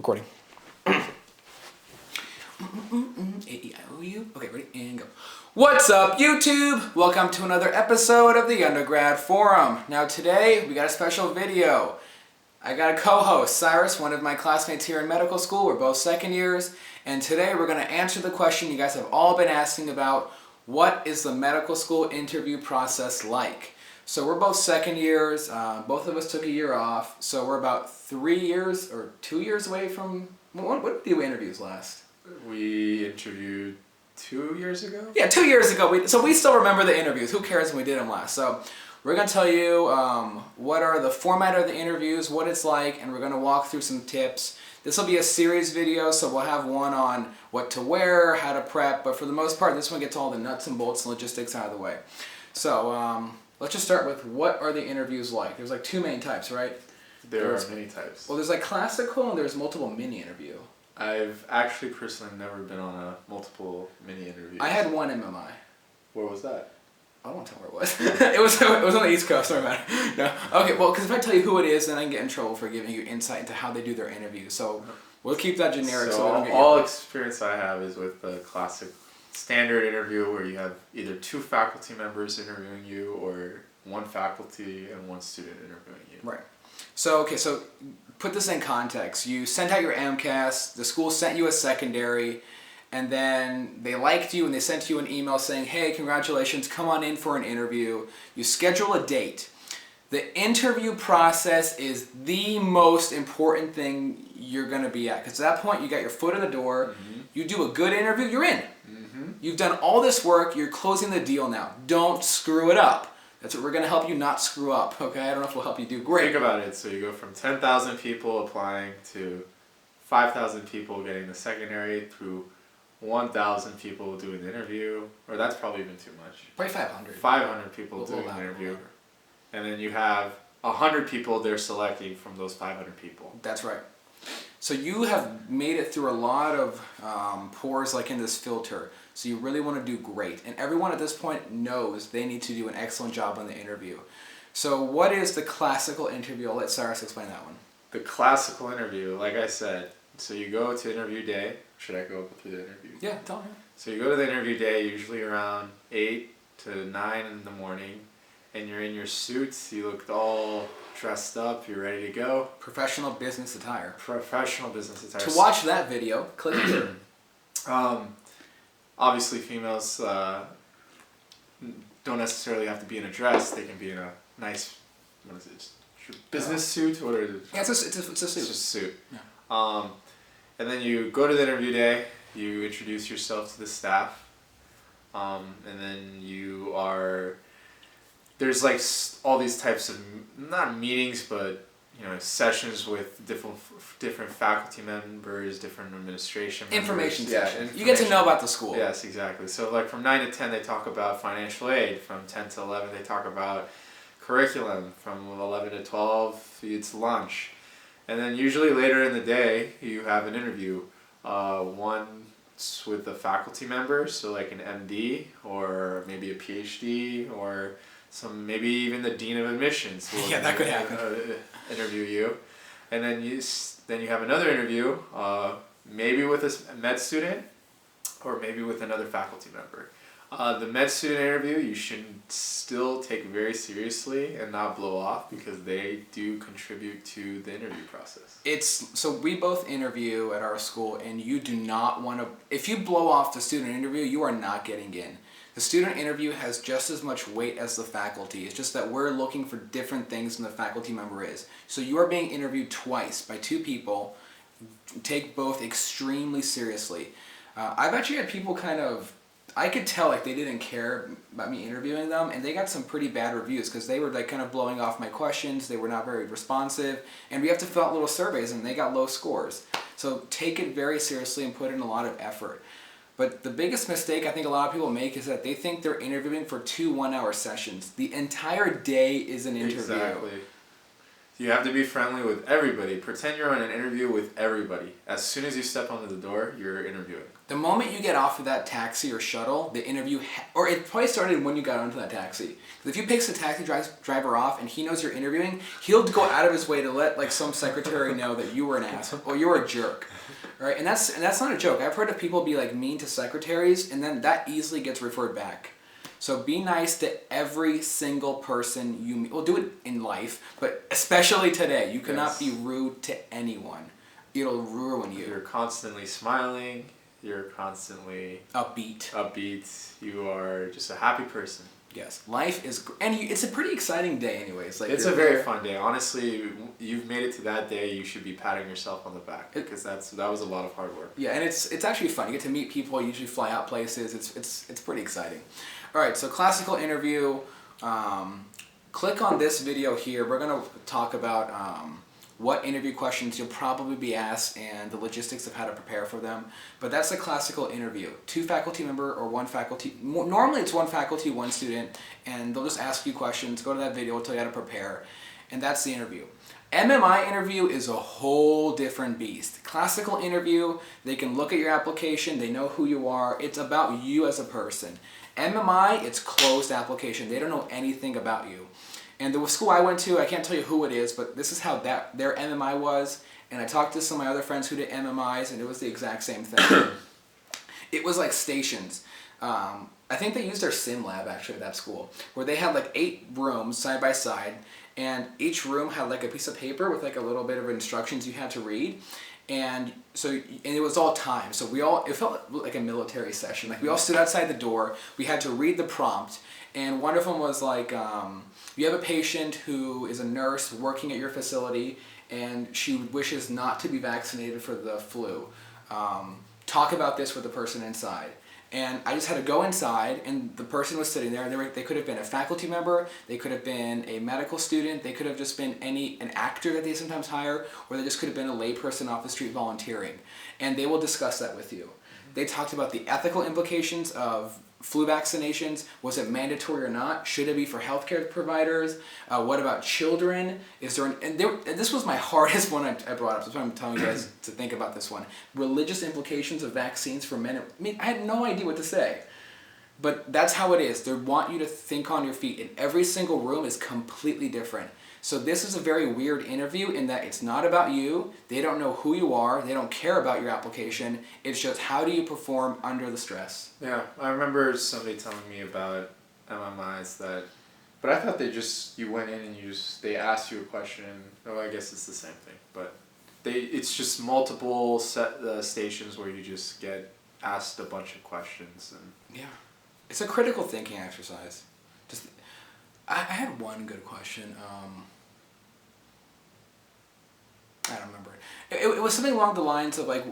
Recording. A-E-I-O-U. Okay, ready? And go. What's up, YouTube? Welcome to another episode of the Undergrad Forum. Now today, we got a special video. I got a co-host, Cyrus, one of my classmates here in medical school. We're both second years. And today we're going to answer the question you guys have all been asking about. What is the medical school interview process like? So we're both second years. Both of us took a year off. So we're about 3 years or 2 years away from... What did we interviews last? We interviewed 2 years ago? Yeah, 2 years ago. So we still remember the interviews. Who cares when we did them last? So we're going to tell you what are the format of the interviews, what it's like, and we're going to walk through some tips. This will be a series video, so we'll have one on what to wear, how to prep, but for the most part, this one gets all the nuts and bolts and logistics out of the way. So let's just start with what are the interviews like? There's like two main types, right? There are many types. Well, there's like classical and there's multiple mini interview. I've actually personally never been on a multiple mini interview. I had one MMI. Where was that? I won't tell where it was. it was on the East Coast. Sorry about it. No. Okay. Well, because if I tell you who it is, then I can get in trouble for giving you insight into how they do their interview. So we'll keep that generic. So we don't get all experience I have is with the classic standard interview where you have either two faculty members interviewing you or one faculty and one student interviewing you. Right. So okay. So put this in context. You sent out your AMCAS. The school sent you a secondary. And then they liked you and they sent you an email saying, hey, congratulations, come on in for an interview. You schedule a date. The interview process is the most important thing you're going to be at. Because at that point, you got your foot in the door. Mm-hmm. You do a good interview, you're in. Mm-hmm. You've done all this work, you're closing the deal now. Don't screw it up. That's what we're going to help you not screw up, okay? I don't know if we'll help you do great. Think about it. So you go from 10,000 people applying to 5,000 people getting the secondary through 1,000 people doing the interview, or that's probably even too much. Probably 500. 500 people doing the interview. And then you have 100 people they're selecting from those 500 people. That's right. So you have made it through a lot of pores like in this filter. So you really want to do great. And everyone at this point knows they need to do an excellent job on the interview. So what is the classical interview? I'll let Cyrus explain that one. The classical interview, like I said, so you go to interview day. Should I go through the interview? Yeah, tell me. So you go to the interview day, usually around 8 to 9 in the morning, and you're in your suits, you look all dressed up, you're ready to go. Professional business attire. Professional business attire. To watch that video, click here. Obviously females don't necessarily have to be in a dress, they can be in a nice, what is it, business suit? What are it? Yeah, it's a suit. It's just a suit. Yeah. And then you go to the interview day, you introduce yourself to the staff, and then there's like all these types of, not meetings, but sessions with different faculty members, different administration members. Information sessions. You get to know about the school. Yes, exactly. So like from 9 to 10 they talk about financial aid, from 10 to 11 they talk about curriculum, from 11 to 12 it's lunch. And then usually later in the day, you have an interview. Once with the faculty member, so like an MD or maybe a PhD or maybe even the dean of admissions. Yeah, that could happen. Interview you, and then you have another interview, maybe with a med student, or maybe with another faculty member. The med student interview you should still take very seriously and not blow off because they do contribute to the interview process. So we both interview at our school and you do not want to, if you blow off the student interview, you are not getting in. The student interview has just as much weight as the faculty. It's just that we're looking for different things than the faculty member is. So you are being interviewed twice by two people. Take both extremely seriously. I've actually had people I could tell like they didn't care about me interviewing them, and they got some pretty bad reviews because they were like kind of blowing off my questions. They were not very responsive, and we have to fill out little surveys, and they got low scores. So take it very seriously and put in a lot of effort. But the biggest mistake I think a lot of people make is that they think they're interviewing for 2 one-hour sessions. The entire day is an interview. Exactly. You have to be friendly with everybody. Pretend you're on an interview with everybody. As soon as you step onto the door, you're interviewing. The moment you get off of that taxi or shuttle, the interview, or it probably started when you got onto that taxi. Because if you pick the taxi driver off and he knows you're interviewing, he'll go out of his way to let like some secretary know that you were an asshole or you were a jerk, right? And that's not a joke. I've heard of people be like mean to secretaries, and then that easily gets referred back. So be nice to every single person you meet. Well, do it in life, but especially today. You cannot be rude to anyone. It'll ruin you. You're constantly smiling. You're constantly upbeat. You are just a happy person. Yes, life is, and it's a pretty exciting day, anyways. Like it's a very fun day. Honestly, you've made it to that day. You should be patting yourself on the back because that was a lot of hard work. Yeah, and it's actually fun. You get to meet people. You usually fly out places. It's pretty exciting. All right, so classical interview. Click on this video here. We're gonna talk about what interview questions you'll probably be asked and the logistics of how to prepare for them. But that's a classical interview. 2 faculty member or 1 faculty. Normally it's 1 faculty, 1 student, and they'll just ask you questions. Go to that video, it'll tell you how to prepare. And that's the interview. MMI interview is a whole different beast. Classical interview, they can look at your application, they know who you are. It's about you as a person. MMI, it's closed application. They don't know anything about you. And the school I went to, I can't tell you who it is, but this is how their MMI was. And I talked to some of my other friends who did MMIs, and it was the exact same thing. It was like stations. I think they used their sim lab actually at that school, where they had like 8 rooms side by side, and each room had like a piece of paper with like a little bit of instructions you had to read. And it was all timed. So it felt like a military session. Like we all stood outside the door. We had to read the prompt. And one of them was like, you have a patient who is a nurse working at your facility and she wishes not to be vaccinated for the flu. Talk about this with the person inside. And I just had to go inside, and the person was sitting there, and they could have been a faculty member, they could have been a medical student, they could have just been an actor that they sometimes hire, or they just could have been a layperson off the street volunteering. And they will discuss that with you. They talked about the ethical implications of flu vaccinations. Was it mandatory or not? Should it be for healthcare providers? What about children? Is there and this was my hardest one I brought up. That's why I'm telling you guys to think about this one. Religious implications of vaccines for men. I mean, I had no idea what to say. But that's how it is. They want you to think on your feet. And every single room is completely different. So this is a very weird interview in that it's not about you. They don't know who you are. They don't care about your application. It's just how do you perform under the stress. Yeah, I remember somebody telling me about MMIs but I thought you went in and they asked you a question. Oh, I guess it's the same thing. But it's just multiple stations where you just get asked a bunch of questions. And yeah, it's a critical thinking exercise. I had one good question. I don't remember. It was something along the lines of like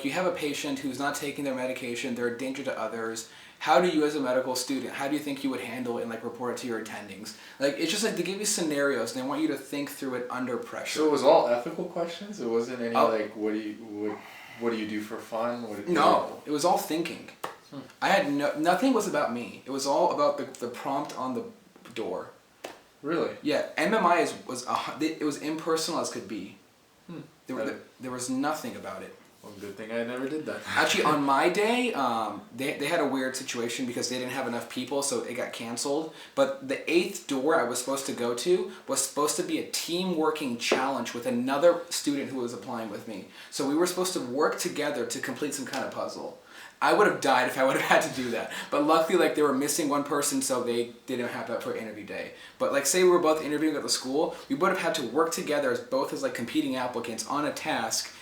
you have a patient who's not taking their medication, they're a danger to others. How do you as a medical student, how do you think you would handle it and like report it to your attendings? Like it's just like they give you scenarios and they want you to think through it under pressure. So it was all ethical questions? It wasn't any like what do you do for fun? No, it was all thinking. I had nothing was about me. It was all about the prompt on the door. Really? Yeah, MMI it was impersonal as could be. There was nothing about it. Well, good thing I never did that. Actually, on my day, they had a weird situation because they didn't have enough people, so it got canceled. But the 8th door I was supposed to go to was supposed to be a team working challenge with another student who was applying with me. So we were supposed to work together to complete some kind of puzzle. I would have died if I would have had to do that. But luckily, they were missing one person, so they didn't have that for interview day. But say we were both interviewing at the school, we would have had to work together as competing applicants on a task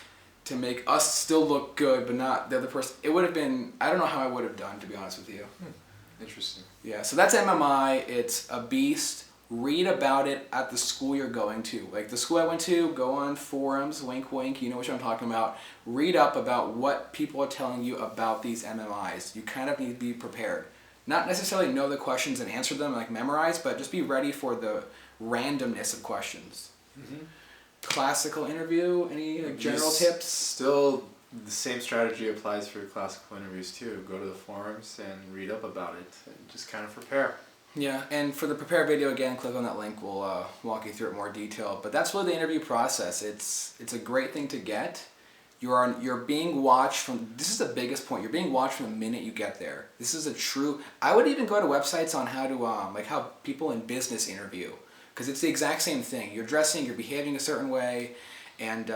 to make us still look good, but not the other person. It would have been, I don't know how I would have done, to be honest with you. Interesting. Yeah, so that's MMI. It's a beast. Read about it at the school you're going to. Like the school I went to, go on forums, wink wink, you know what I'm talking about. Read up about what people are telling you about these MMIs. You kind of need to be prepared. Not necessarily know the questions and answer them like memorize, but just be ready for the randomness of questions. Mm-hmm. Classical interview, any general tips? Still, the same strategy applies for classical interviews too. Go to the forums and read up about it and just kind of prepare. Yeah, and for the prepare video, again, click on that link. We'll walk you through it in more detail. But that's really the interview process. It's a great thing to get. You're being watched from, this is the biggest point, you're being watched from the minute you get there. This is a true, I would even go to websites on how to, like how people in business interview, because it's the exact same thing. You're dressing, you're behaving a certain way, and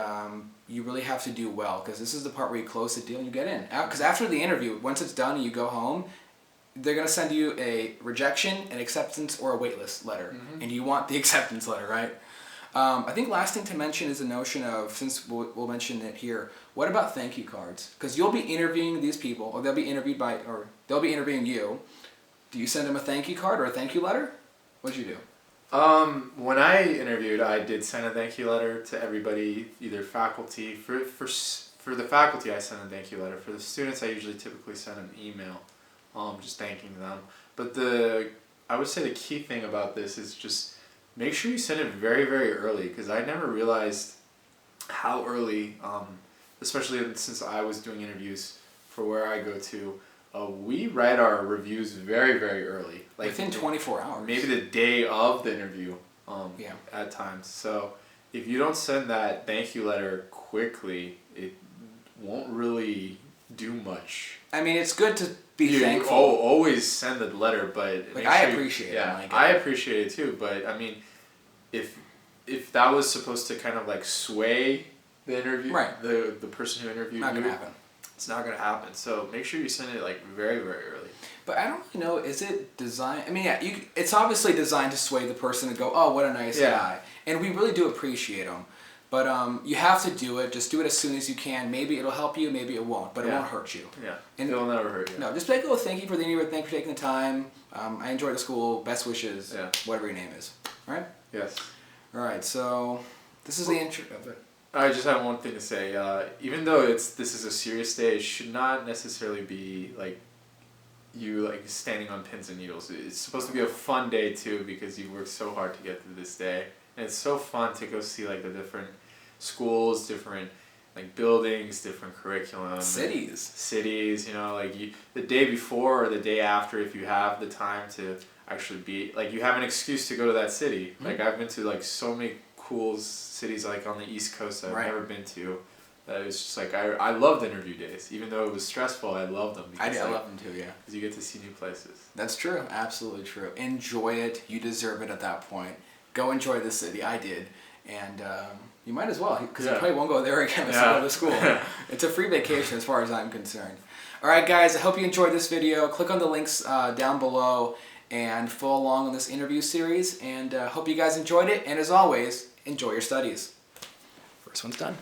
you really have to do well, because this is the part where you close the deal and you get in. Because after the interview, once it's done and you go home, they're going to send you a rejection, an acceptance, or a waitlist letter. Mm-hmm. And you want the acceptance letter, right? I think last thing to mention is the notion of, since we'll mention it here, what about thank you cards? Because you'll be interviewing these people, or they'll be interviewing you. Do you send them a thank you card or a thank you letter? What'd you do? When I interviewed, I did send a thank you letter to everybody, either faculty. For the faculty, I sent a thank you letter. For the students, I usually typically send an email, just thanking them. But I would say the key thing about this is just make sure you send it very, very early, because I never realized how early, especially since I was doing interviews for where I go to, we write our reviews very, very early. Like within 24 hours. Maybe the day of the interview at times. So if you don't send that thank you letter quickly, it won't really do much. I mean, it's good to be thankful. Always send the letter, but I appreciate it. Yeah, I appreciate it too. But I mean, if that was supposed to kind of like sway the interview, right? The person who interviewed not you, gonna happen. It's not gonna happen. So make sure you send it like very, very early. But I don't know. Is it designed? I mean, yeah, it's obviously designed to sway the person to go, oh, what a nice guy, and we really do appreciate them. But you have to do it. Just do it as soon as you can. Maybe it'll help you. Maybe it won't. But it won't hurt you. Yeah. And it'll never hurt you. No, just be like, oh, thank you for the interview. Thank you for taking the time. I enjoyed the school. Best wishes. Yeah. Whatever your name is. All right? Yes. All right. So this is the intro of it. I just have one thing to say. Even though this is a serious day, it should not necessarily be like you like standing on pins and needles. It's supposed to be a fun day too, because you worked so hard to get to this day, and it's so fun to go see like the different schools, different like buildings, different curriculum, cities. You know, like the day before or the day after, if you have the time to actually be like, you have an excuse to go to that city. Mm-hmm. Like I've been to like so many cool cities like on the East Coast that I've never been to. That it's just like I loved interview days, even though it was stressful. I loved them. I love them too. Yeah, because you get to see new places. That's true. Absolutely true. Enjoy it. You deserve it at that point. Go enjoy the city. I did, and you might as well, because you probably won't go there again to go to school. It's a free vacation as far as I'm concerned. All right, guys. I hope you enjoyed this video. Click on the links down below and follow along on this interview series. And hope you guys enjoyed it. And as always, enjoy your studies. First one's done.